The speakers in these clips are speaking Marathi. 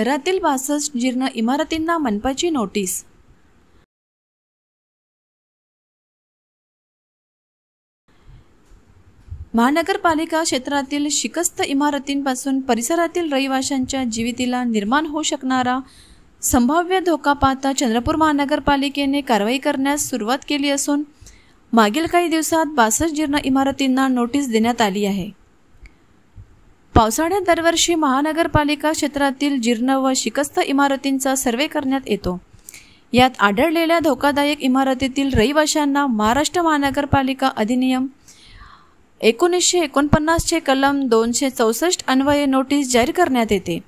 शहरातील 62 जीर्ण इमारतींना मनपाची नोटीस। महानगरपालिका क्षेत्रातील शिकस्त इमारतींपासून परिसरातील रहिवाशांच्या जीवितीला निर्माण होऊ शकणारा संभाव्य धोका पाहता चंद्रपूर महानगरपालिकेने कारवाई करण्यास सुरुवात केली असून मागील काही दिवसात 62 जीर्ण इमारतींना नोटीस देण्यात आली आहे। पावसाळ्यात दरवर्षी महानगरपालिका क्षेत्रातील जीर्ण व शिकस्त इमारतींचा सर्वे करण्यात येतो। यात आढळलेल्या धोकादायक इमारतीतील रहिवाशांना महाराष्ट्र महानगरपालिका अधिनियम 1949 चे कलम 264 अन्वये नोटीस जारी करण्यात येते।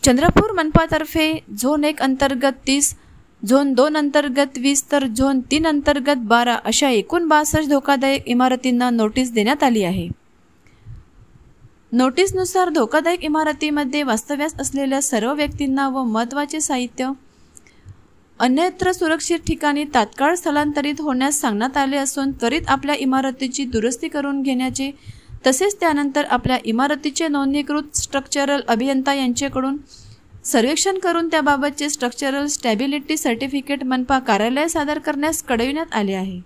चंद्रपूर मनपातर्फे झोन 1 अंतर्गत 30, झोन 2 अंतर्गत 20 तर झोन 3 अंतर्गत 12 अशा एकूण 62 धोकादायक इमारतींना नोटीस देण्यात आली आहे। नोटीसनुसार धोकादायक इमारतीमध्ये वास्तव्यास असलेल्या सर्व व्यक्तींना व महत्त्वाचे साहित्य अन्यत्र सुरक्षित ठिकाणी तात्काळ स्थलांतरित होण्यास सांगण्यात आले असून त्वरित आपल्या इमारतीची दुरुस्ती करून घेण्याचे तसेच त्यानंतर आपल्या इमारतीचे नोंदणीकृत स्ट्रक्चरल अभियंता यांच्याकडून सर्वेक्षण करून त्याबाबतचे स्ट्रक्चरल स्टॅबिलिटी सर्टिफिकेट मनपा कार्यालयात सादर करण्यास कळविण्यात आले आहे।